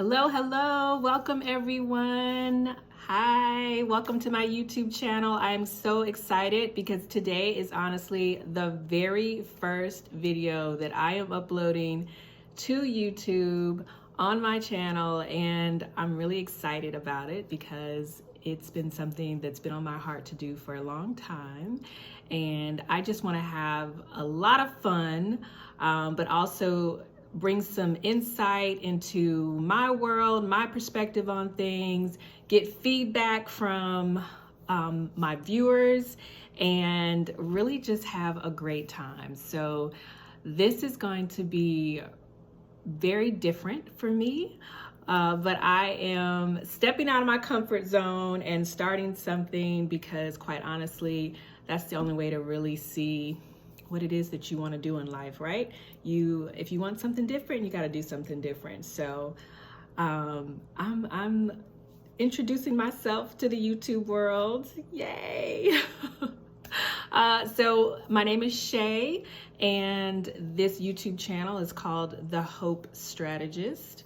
Hello, hello. Welcome everyone. Hi, welcome to my YouTube channel. I'm so excited because today is honestly the very first video that I am uploading to YouTube on my channel, and I'm really excited about it because it's been something that's been on my heart to do for a long time. And I just want to have a lot of fun, but also bring some insight into my world, my perspective on things, get feedback from my viewers, and really just have a great time. So this is going to be very different for me, but I am stepping out of my comfort zone and starting something because, quite honestly, that's the only way to really see what it is that you want to do in life, right? If you want something different, you got to do something different. So I'm introducing myself to the YouTube world. Yay! So my name is Shay, and this YouTube channel is called The Hope Strategist.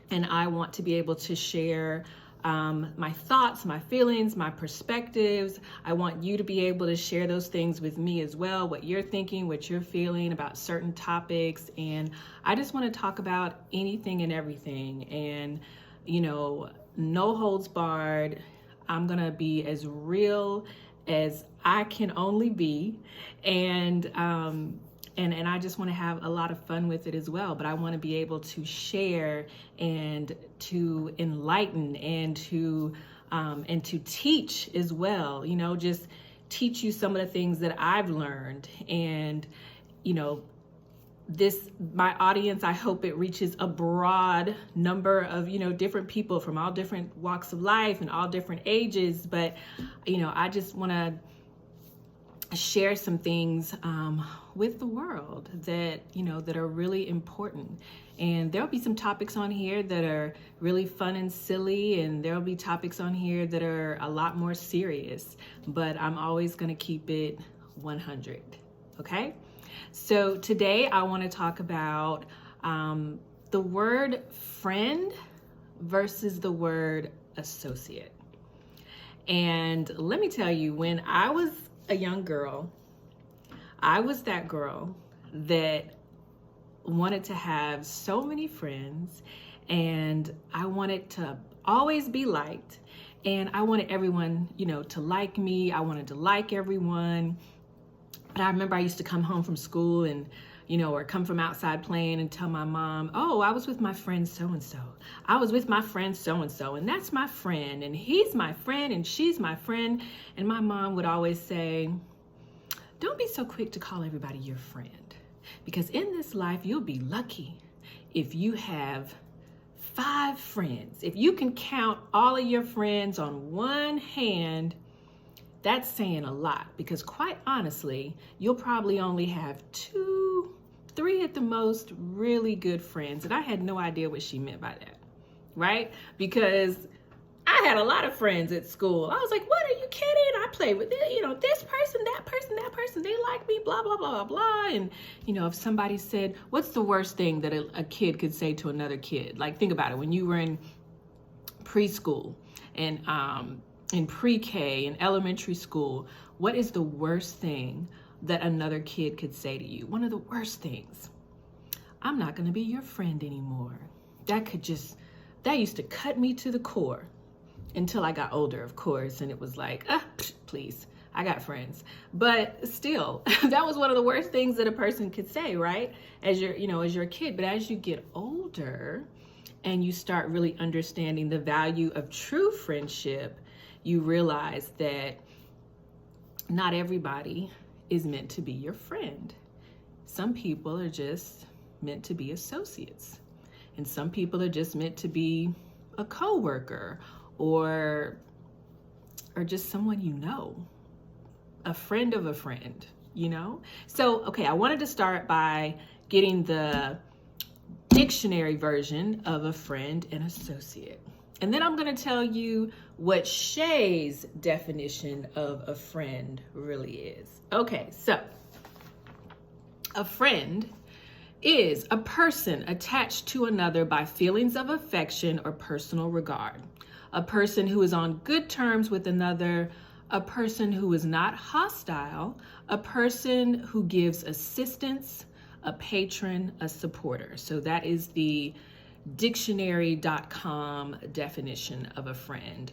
And I want to be able to share my thoughts, my feelings, my perspectives. I want you to be able to share those things with me as well, what you're thinking, what you're feeling about certain topics. And I just want to talk about anything and everything. And, no holds barred. I'm going to be as real as I can only be. And I just want to have a lot of fun with it as well. But I want to be able to share and to enlighten and to teach as well. Just teach you some of the things that I've learned. And my audience, I hope it reaches a broad number of different people from all different walks of life and all different ages. But I just want to share some things with the world that that are really important. And there'll be some topics on here that are really fun and silly, and there'll be topics on here that are a lot more serious, but I'm always going to keep it 100. Okay, so today I want to talk about the word friend versus the word associate. And let me tell you, when I was a young girl, I was that girl that wanted to have so many friends, and I wanted to always be liked, and I wanted everyone, to like me. I wanted to like everyone. But I remember I used to come home from school and, or come from outside playing and tell my mom, oh, I was with my friend so-and-so. I was with my friend so-and-so, and that's my friend, and he's my friend, and she's my friend. And my mom would always say, don't be so quick to call everybody your friend, because in this life, you'll be lucky if you have 5 friends. If you can count all of your friends on one hand, that's saying a lot, because quite honestly, you'll probably only have 2, 3 at the most really good friends. And I had no idea what she meant by that, right? Because I had a lot of friends at school. I was like, what, are you kidding? I played with this person, that person, they like me, blah, blah, blah, blah, blah. And, if somebody said, what's the worst thing that a kid could say to another kid? Like, think about it. When you were in preschool and in pre-K, in elementary school, what is the worst thing that another kid could say to you? One of the worst things. I'm not going to be your friend anymore. That used to cut me to the core until I got older, of course. And it was like, please, I got friends. But still, that was one of the worst things that a person could say, right? As you're a kid. But as you get older and you start really understanding the value of true friendship, you realize that not everybody is meant to be your friend. Some people are just meant to be associates. And some people are just meant to be a coworker or just someone a friend of a friend, So, okay, I wanted to start by getting the dictionary version of a friend and associate. And then I'm going to tell you what Shay's definition of a friend really is. Okay, so a friend is a person attached to another by feelings of affection or personal regard, a person who is on good terms with another, a person who is not hostile, a person who gives assistance, a patron, a supporter. So that is the dictionary.com definition of a friend.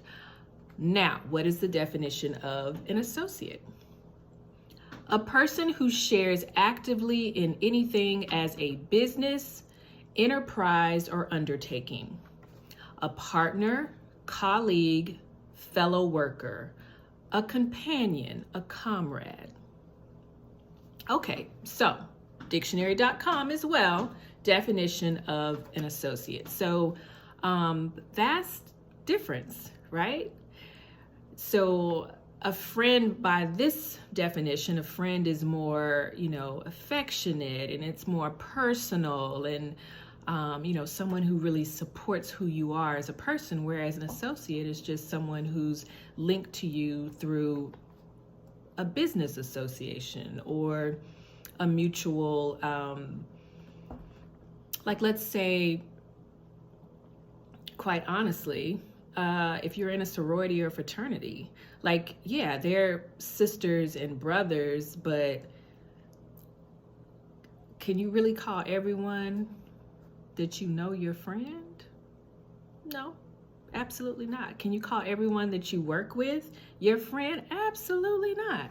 Now, what is the definition of an associate? A person who shares actively in anything as a business, enterprise, or undertaking. A partner, colleague, fellow worker, a companion, a comrade. Okay, so dictionary.com as well, definition of an associate. So that's difference, right? So a friend, by this definition, a friend is more, affectionate, and it's more personal, and someone who really supports who you are as a person, whereas an associate is just someone who's linked to you through a business association or a mutual, like, let's say, quite honestly, if you're in a sorority or fraternity, like, yeah, they're sisters and brothers, but can you really call everyone that you know your friend? No, absolutely not. Can you call everyone that you work with your friend? Absolutely not.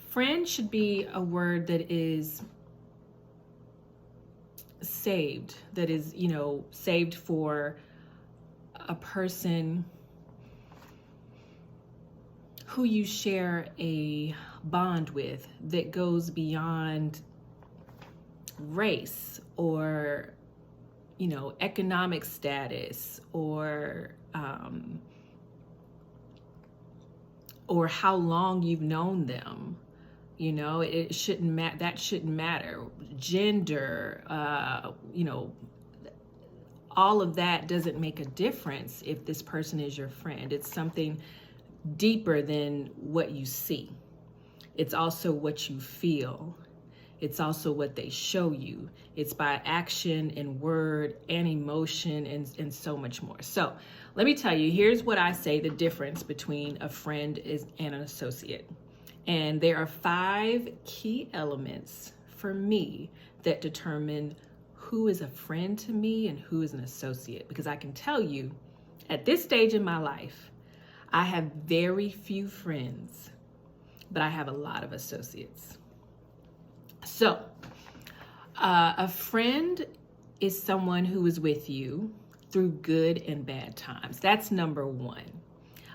Friend should be a word that is saved, that is, saved for a person who you share a bond with that goes beyond race or, economic status or how long you've known them. It shouldn't matter. That shouldn't matter. Gender, all of that doesn't make a difference if this person is your friend. It's something deeper than what you see. It's also what you feel. It's also what they show you. It's by action and word and emotion and so much more. So let me tell you, here's what I say the difference between a friend and an associate. And there are 5 key elements for me that determine who is a friend to me and who is an associate. Because I can tell you, at this stage in my life, I have very few friends, but I have a lot of associates. So, a friend is someone who is with you through good and bad times. That's number 1.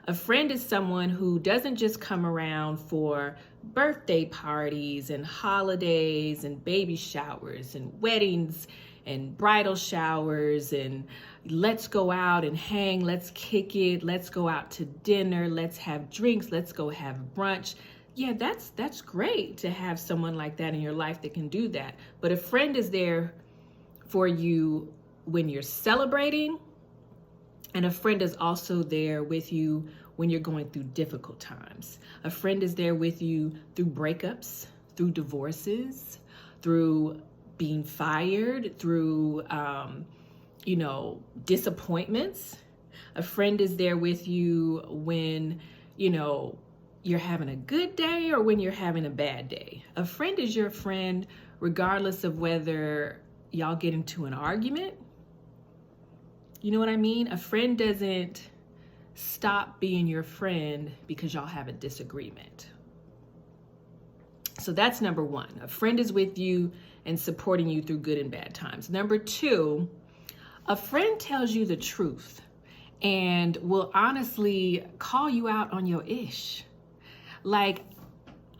A friend is someone who doesn't just come around for birthday parties and holidays and baby showers and weddings and bridal showers and let's go out and hang, let's kick it, let's go out to dinner, let's have drinks, let's go have brunch. Yeah, that's great to have someone like that in your life that can do that. But a friend is there for you when you're celebrating, and a friend is also there with you when you're going through difficult times. A friend is there with you through breakups, through divorces, through being fired, through, disappointments. A friend is there with you when, you're having a good day or when you're having a bad day. A friend is your friend regardless of whether y'all get into an argument. You know what I mean? A friend doesn't stop being your friend because y'all have a disagreement. So that's number 1. A friend is with you and supporting you through good and bad times. Number 2, a friend tells you the truth and will honestly call you out on your ish. Like,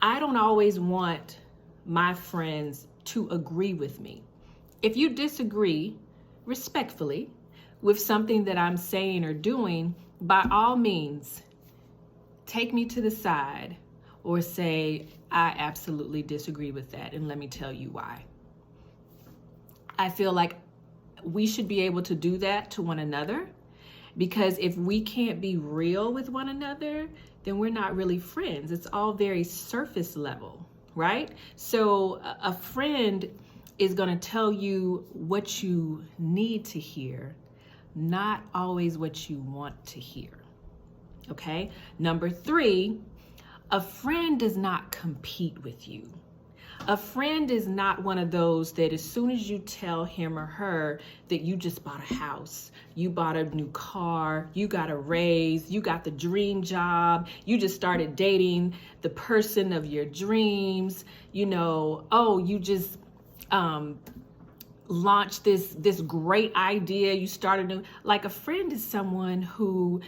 I don't always want my friends to agree with me. If you disagree respectfully with something that I'm saying or doing, by all means, take me to the side or say, I absolutely disagree with that, and let me tell you why. I feel like we should be able to do that to one another, because if we can't be real with one another, then we're not really friends. It's all very surface level, right? So a friend is going to tell you what you need to hear, not always what you want to hear. Okay? Number 3, a friend does not compete with you. A friend is not one of those that as soon as you tell him or her that you just bought a house, you bought a new car, you got a raise, you got the dream job, you just started dating the person of your dreams, you just launched this great idea, you started like a friend is someone who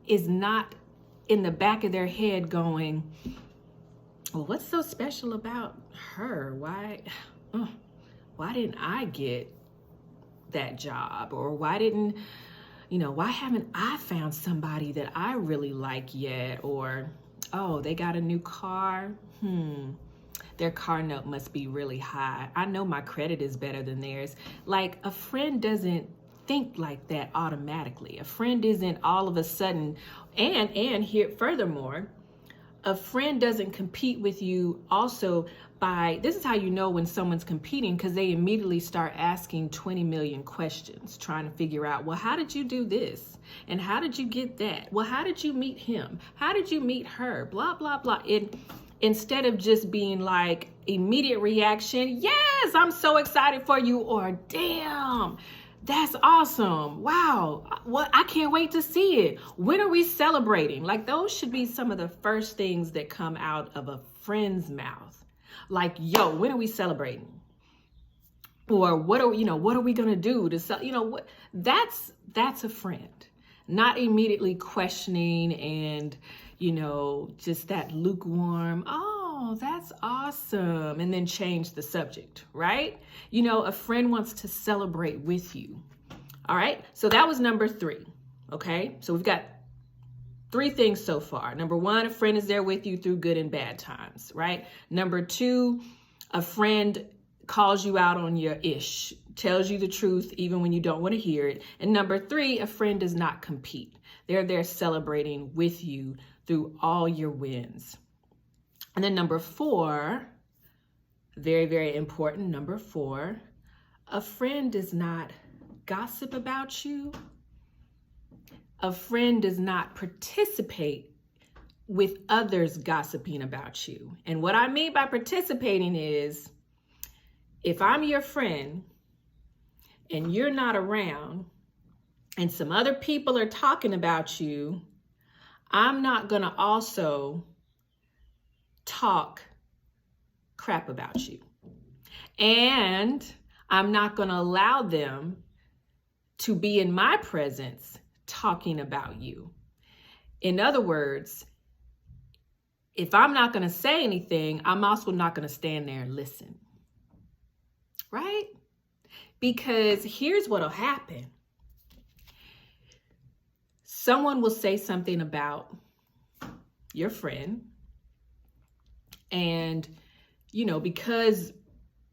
is not in the back of their head going, well, what's so special about her? Why didn't I get that job? Or why haven't I found somebody that I really like yet? Or, oh, they got a new car. Their car note must be really high. I know my credit is better than theirs. Like, a friend doesn't think like that automatically. A friend isn't all of a sudden, and here, furthermore, a friend doesn't compete with you also by, this is how you know when someone's competing, because they immediately start asking 20 million questions, trying to figure out, well, how did you do this? And how did you get that? Well, how did you meet him? How did you meet her? Blah, blah, blah. Instead of just being like immediate reaction, yes, I'm so excited for you, or damn, that's awesome. Wow. I can't wait to see it. When are we celebrating? Like, those should be some of the first things that come out of a friend's mouth. Like, yo, when are we celebrating? Or what are we going to do to that's a friend. Not immediately questioning and, just that lukewarm, oh, that's awesome, and then change the subject, right? A friend wants to celebrate with you. All right, so that was number 3. Okay, so we've got 3 things so far. Number 1, a friend is there with you through good and bad times, right? Number 2, a friend calls you out on your ish, tells you the truth even when you don't want to hear it. And number 3, a friend does not compete. They're there celebrating with you through all your wins. And then number 4, very, very important, number 4, a friend does not gossip about you. A friend does not participate with others gossiping about you. And what I mean by participating is, if I'm your friend and you're not around and some other people are talking about you, I'm not going to also talk crap about you. And I'm not going to allow them to be in my presence talking about you. In other words, if I'm not going to say anything, I'm also not going to stand there and listen. Right? Because here's what'll happen. Someone will say something about your friend, and, because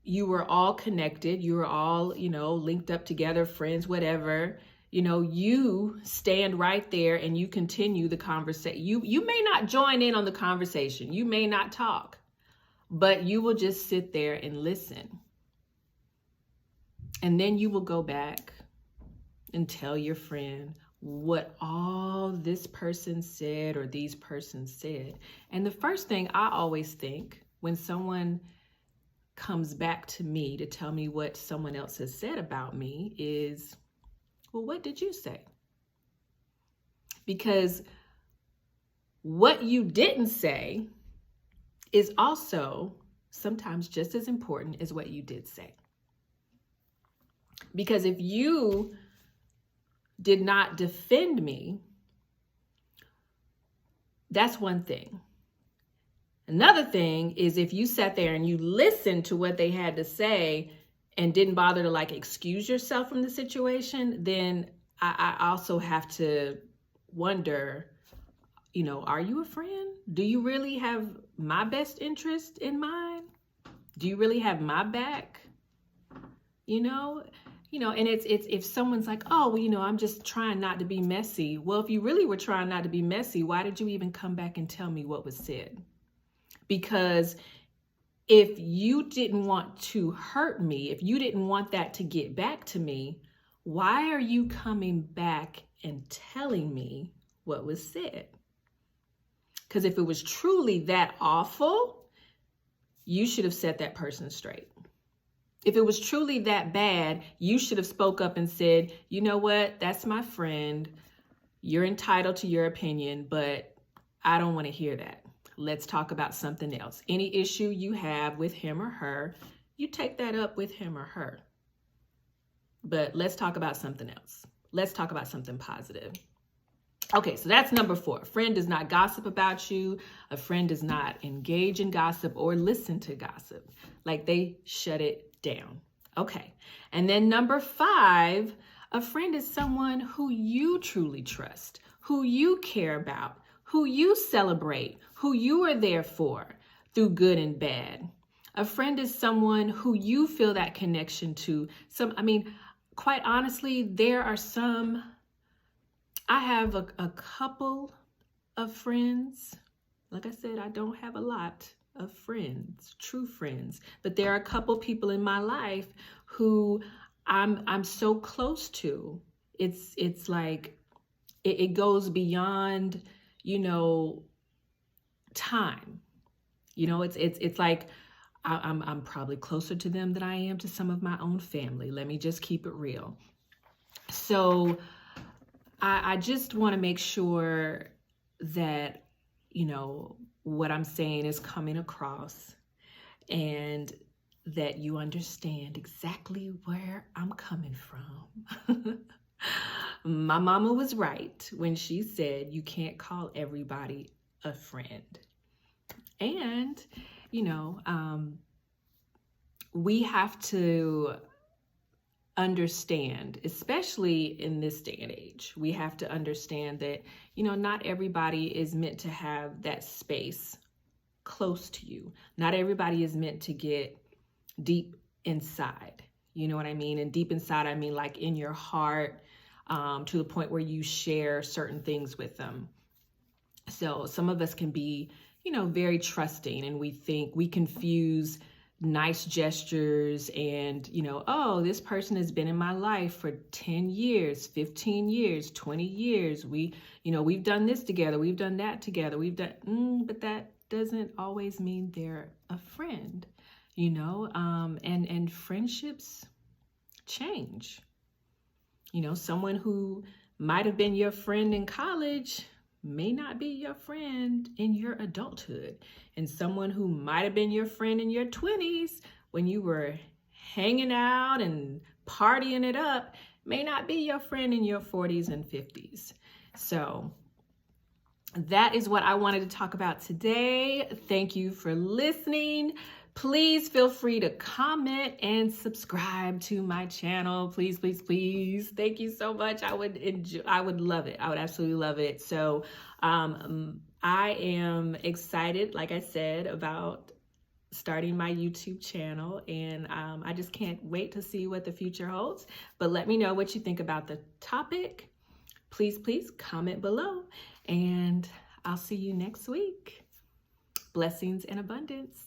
you were all connected, you were all, linked up together, friends, whatever, you stand right there and you continue the conversation. You may not join in on the conversation. You may not talk, but you will just sit there and listen. And then you will go back and tell your friend what all this person said or these persons said. And the first thing I always think when someone comes back to me to tell me what someone else has said about me is, well, what did you say? Because what you didn't say is also sometimes just as important as what you did say. Because if you did not defend me, that's one thing. Another thing is if you sat there and you listened to what they had to say and didn't bother to excuse yourself from the situation, then I also have to wonder, are you a friend? Do you really have my best interest in mind? Do you really have my back? And it's if someone's like, oh, well, I'm just trying not to be messy. Well, if you really were trying not to be messy, why did you even come back and tell me what was said? Because if you didn't want to hurt me, if you didn't want that to get back to me, why are you coming back and telling me what was said? Because if it was truly that awful, you should have set that person straight. If it was truly that bad, you should have spoke up and said, you know what, that's my friend. You're entitled to your opinion, but I don't want to hear that. Let's talk about something else. Any issue you have with him or her, you take that up with him or her. But let's talk about something else. Let's talk about something positive. Okay, so that's number 4. A friend does not gossip about you. A friend does not engage in gossip or listen to gossip. Like, they shut it down. Okay, and then number 5, a friend is someone who you truly trust, who you care about, who you celebrate, who you are there for through good and bad. A friend is someone who you feel that connection to. Quite honestly, there are some, I have a couple of friends. Like I said, I don't have a lot of friends, true friends, but there are a couple people in my life who I'm so close to. It's like it goes beyond, time. It's like I'm probably closer to them than I am to some of my own family. Let me just keep it real. So I just want to make sure that, what I'm saying is coming across and that you understand exactly where I'm coming from. My mama was right when she said you can't call everybody a friend. And, we have to understand, especially in this day and age, we have to understand that, not everybody is meant to have that space close to you. Not everybody is meant to get deep inside. You know what I mean? And deep inside, I mean like in your heart, to the point where you share certain things with them. So some of us can be, very trusting, and we confuse nice gestures and, oh, this person has been in my life for 10 years, 15 years, 20 years. We've done this together. We've done that together. But that doesn't always mean they're a friend, and friendships change. Someone who might have been your friend in college may not be your friend in your adulthood. And someone who might have been your friend in your 20s when you were hanging out and partying it up may not be your friend in your 40s and 50s. So that is what I wanted to talk about today. Thank you for listening. Please feel free to comment and subscribe to my channel. Please, please, please. Thank you so much. I would love it. I would absolutely love it. So I am excited, like I said, about starting my YouTube channel, and I just can't wait to see what the future holds. But let me know what you think about the topic. Please, please comment below, and I'll see you next week. Blessings and abundance.